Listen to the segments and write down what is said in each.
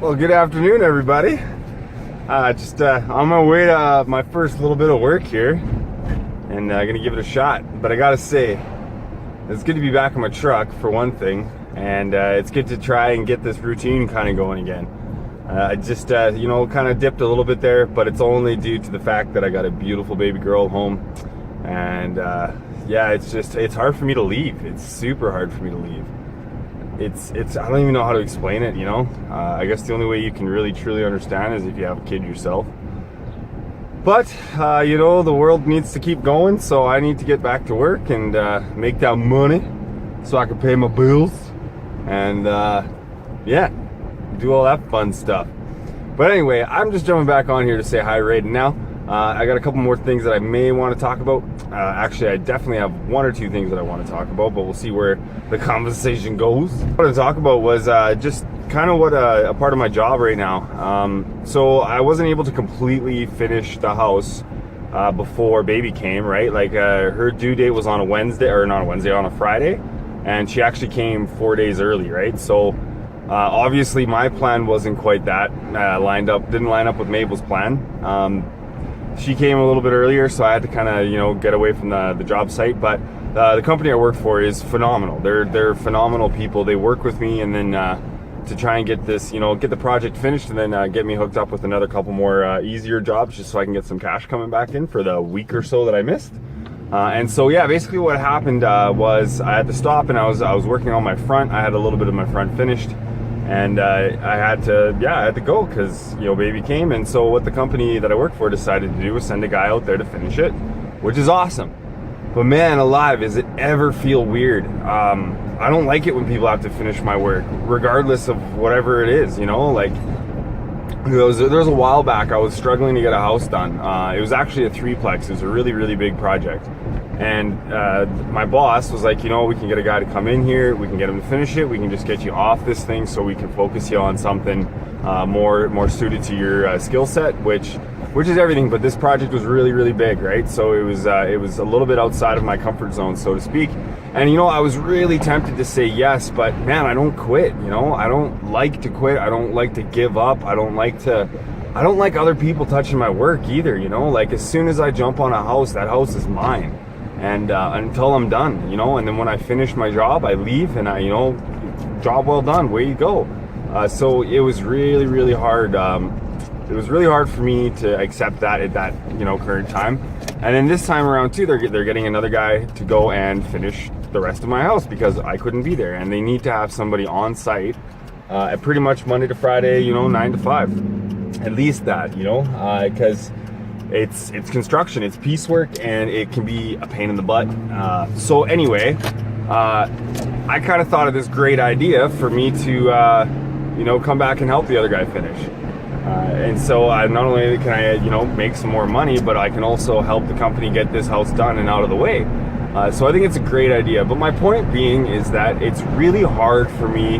Well, good afternoon, everybody. Just on my way to my first little bit of work here, and gonna give it a shot. But I gotta say, it's good to be back in my truck for one thing, and it's good to try and get this routine kind of going again. I just, kind of dipped a little bit there, but it's only due to the fact that I got a beautiful baby girl home, and it's hard for me to leave. It's super hard for me to leave. It's I don't even know how to explain it, I guess the only way you can really truly understand is if you have a kid yourself. But the world needs to keep going, so I need to get back to work and make that money so I can pay my bills and do all that fun stuff. But anyway, I'm just jumping back on here to say hi right now. I got a couple more things that I may want to talk about. Actually, I definitely have one or two things that I want to talk about, but we'll see where the conversation goes. What I wanted to talk about was just kind of what a part of my job right now. So I wasn't able to completely finish the house before baby came, right? Like her due date was on a Wednesday, or not a Wednesday, on a Friday, and she actually came 4 days early, right? So obviously my plan wasn't quite that didn't line up with Mabel's plan. She came a little bit earlier, so I had to kind of, get away from the job site. But the company I work for is phenomenal. They're phenomenal people. They work with me, and then to try and get this, get the project finished, and then get me hooked up with another couple more easier jobs, just so I can get some cash coming back in for the week or so that I missed. And so, yeah, basically what happened was I had to stop, and I was working on my front. I had a little bit of my front finished. And I had to go because, baby came. And so what the company that I work for decided to do was send a guy out there to finish it, which is awesome. But man alive, does it ever feel weird? I don't like it when people have to finish my work, regardless of whatever it is, like there was a while back I was struggling to get a house done. It was actually a threeplex. It was a really, really big project. And my boss was like, we can get a guy to come in here, we can get him to finish it, we can just get you off this thing so we can focus you on something more suited to your skill set, which is everything. But this project was really, really big, right? So it was a little bit outside of my comfort zone, so to speak. And I was really tempted to say yes, but man, I don't quit. I don't like to quit. I don't like to give up. I don't like other people touching my work either. Like as soon as I jump on a house, that house is mine. And until I'm done, and then when I finish my job, I leave, and job well done, way you go. So it was really, really hard. It was really hard for me to accept that at that, current time. And then this time around too, they're getting another guy to go and finish the rest of my house because I couldn't be there, and they need to have somebody on site at pretty much Monday to Friday, 9 to 5, at least that, because it's construction, it's piecework, and it can be a pain in the butt. So anyway, I kind of thought of this great idea for me to, come back and help the other guy finish. And so not only can I, make some more money, but I can also help the company get this house done and out of the way. So I think it's a great idea. But my point being is that it's really hard for me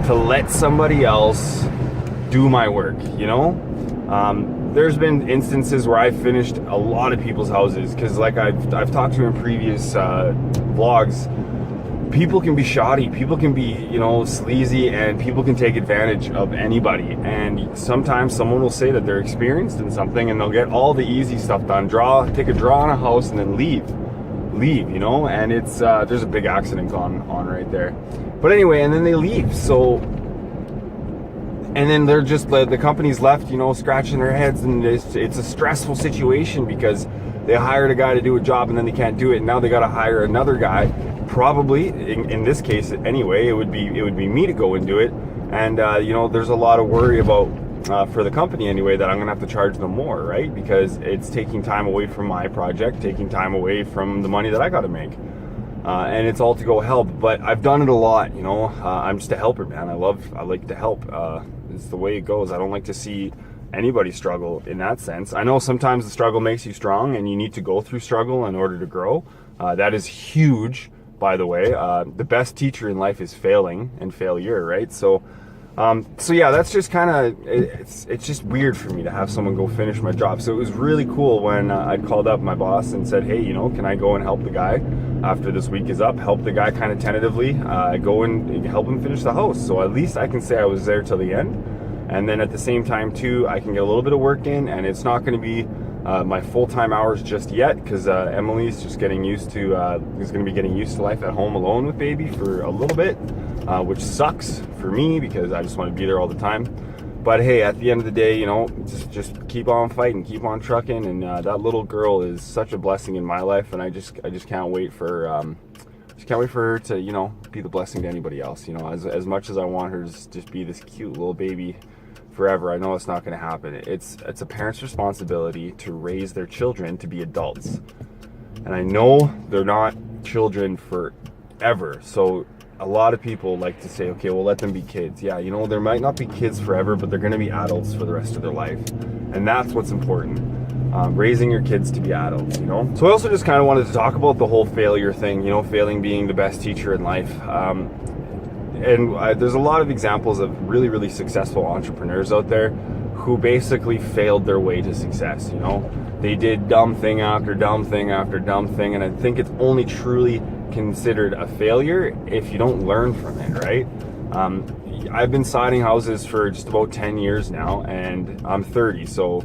to let somebody else do my work, There's been instances where I've finished a lot of people's houses because, like I've talked to in previous vlogs, people can be shoddy, people can be, sleazy, and people can take advantage of anybody. And sometimes someone will say that they're experienced in something, and they'll get all the easy stuff done, take a draw on a house, and then leave, and it's there's a big accident gone on right there. But anyway, and then they leave. So. And then they're just, the company's left, scratching their heads, and it's a stressful situation because they hired a guy to do a job and then they can't do it. And now they got to hire another guy. Probably, in this case anyway, it would be me to go and do it. And there's a lot of worry about for the company anyway that I'm gonna have to charge them more, right? Because it's taking time away from my project, taking time away from the money that I got to make. And it's all to go help, but I've done it a lot, I'm just a helper, man. I like to help. It's the way it goes. I don't like to see anybody struggle in that sense. I know sometimes the struggle makes you strong, and you need to go through struggle in order to grow. That is huge, by the way. The best teacher in life is failing and failure, right? So yeah, that's just kind of, it's just weird for me to have someone go finish my job. So it was really cool when I called up my boss and said, hey, can I go and help the guy after this week is up, help the guy kind of tentatively, go and help him finish the house. So at least I can say I was there till the end. And then at the same time too, I can get a little bit of work in, and it's not going to be my full-time hours just yet, because Emily's just getting used to is going to be getting used to life at home alone with baby for a little bit, which sucks for me because I just want to be there all the time. But hey, at the end of the day, you know, just keep on fighting, keep on trucking, and that little girl is such a blessing in my life, and I just can't wait for her to, you know, be the blessing to anybody else. You know, as much as I want her to just be this cute little baby forever, I know it's not going to happen. It's a parent's responsibility to raise their children to be adults, and I know they're not children forever. So a lot of people like to say, okay, well, let them be kids. Yeah, you know, there might not be kids forever, but they're going to be adults for the rest of their life, and that's what's important. Raising your kids to be adults, you know. So I also just kind of wanted to talk about the whole failure thing, you know, failing being the best teacher in life. There's a lot of examples of really, really successful entrepreneurs out there who basically failed their way to success, you know. They did dumb thing after dumb thing after dumb thing, and I think it's only truly considered a failure if you don't learn from it, right? I've been siding houses for just about 10 years now, and I'm 30, so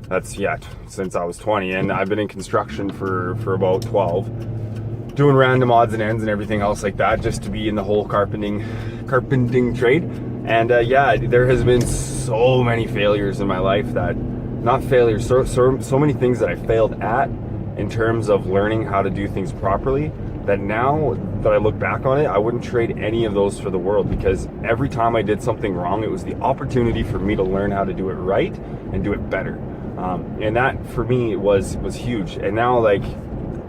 that's, yeah, since I was 20, and I've been in construction for about 12, doing random odds and ends and everything else like that, just to be in the whole carpenting trade. And yeah, there has been so many failures in my life not failures, so many things that I failed at in terms of learning how to do things properly, that now that I look back on it, I wouldn't trade any of those for the world, because every time I did something wrong, it was the opportunity for me to learn how to do it right and do it better. And that for me was huge. And now, like,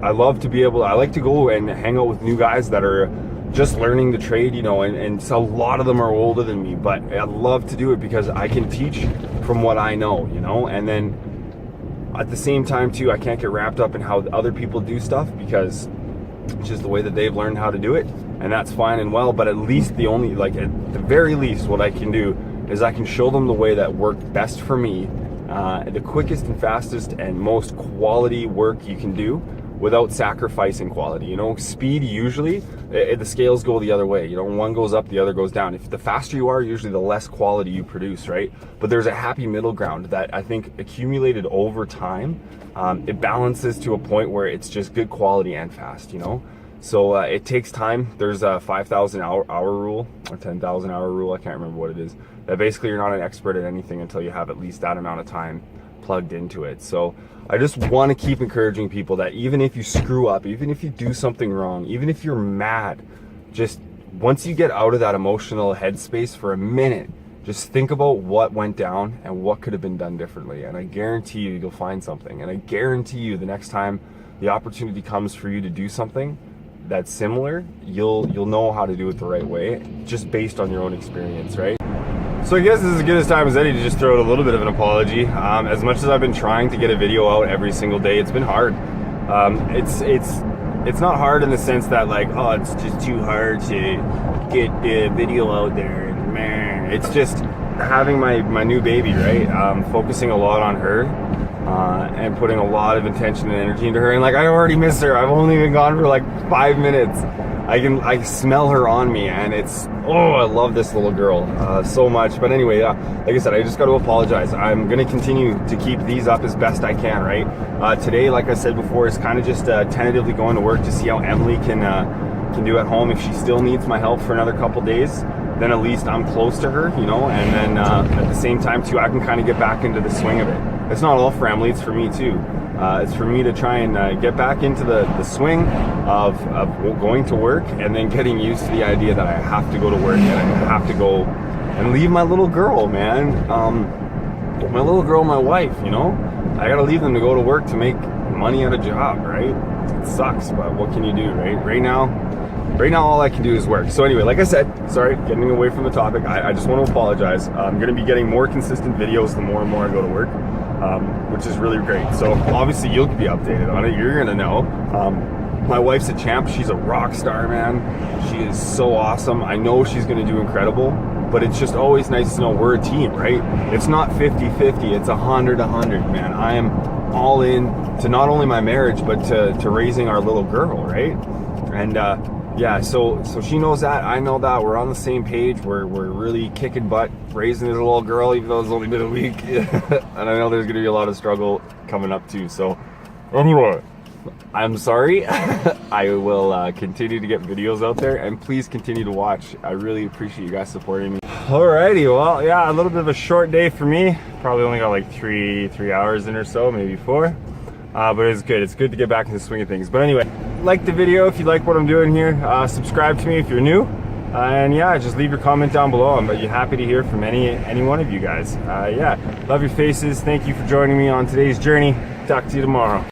I like to go and hang out with new guys that are just learning the trade, you know, and so a lot of them are older than me, but I love to do it because I can teach from what I know, you know. And then at the same time too, I can't get wrapped up in how other people do stuff, because it's just the way that they've learned how to do it, and that's fine and well. But at least at the very least, what I can do is I can show them the way that worked best for me, the quickest and fastest and most quality work you can do without sacrificing quality. You know, speed, usually the scales go the other way. You know, one goes up, the other goes down. If the faster you are, usually the less quality you produce, right? But there's a happy middle ground that I think accumulated over time, it balances to a point where it's just good quality and fast, you know. So it takes time. There's a 5,000 hour rule or 10,000 hour rule, I can't remember what it is, that basically you're not an expert at anything until you have at least that amount of time plugged into it. So I just want to keep encouraging people that even if you screw up, even if you do something wrong, even if you're mad, just once you get out of that emotional headspace for a minute, just think about what went down and what could have been done differently. And I guarantee you'll find something. And I guarantee you the next time the opportunity comes for you to do something that's similar, you'll know how to do it the right way, just based on your own experience, right? So I guess this is as good as time as any to just throw out a little bit of an apology. As much as I've been trying to get a video out every single day, it's been hard. It's not hard in the sense that, like, oh, it's just too hard to get the video out there, and man, it's just having my new baby, right? Focusing a lot on her, and putting a lot of attention and energy into her. And like, I already miss her. I've only been gone for like 5 minutes. I smell her on me, and I love this little girl so much. But anyway, yeah, like I said, I just got to apologize. I'm gonna continue to keep these up as best I can, right? Today, like I said before, is kind of just tentatively going to work to see how Emily can do at home. If she still needs my help for another couple days, then at least I'm close to her, you know. And then at the same time too, I can kind of get back into the swing of it. It's not all for Emily, it's for me too. It's for me to try and get back into the swing of going to work, and then getting used to the idea that I have to go to work and I have to go and leave my little girl, man. My little girl, my wife, you know. I gotta leave them to go to work to make money at a job, right? It sucks, but what can you do, right? Right now, all I can do is work. So anyway, like I said, sorry, getting away from the topic. I just want to apologize. I'm gonna be getting more consistent videos the more and more I go to work. Which is really great. So obviously you'll be updated on it. You're gonna know. My wife's a champ. She's a rock star, man. She is so awesome. I know she's gonna do incredible, but it's just always nice to know we're a team, right? It's not 50-50, it's 100-100, man. I am all in to not only my marriage, but to raising our little girl, right? And yeah, so she knows that, I know that, we're on the same page, we're really kicking butt, raising this little girl, even though it's only been a week, and I know there's gonna be a lot of struggle coming up too, so anyway, I'm sorry. I will continue to get videos out there, and please continue to watch. I really appreciate you guys supporting me. Alrighty, well, yeah, a little bit of a short day for me, probably only got like three hours in or so, maybe 4. But it's good. It's good to get back into the swing of things. But anyway, like the video if you like what I'm doing here. Subscribe to me if you're new. And yeah, just leave your comment down below. I'm happy to hear from any one of you guys. Yeah, love your faces. Thank you for joining me on today's journey. Talk to you tomorrow.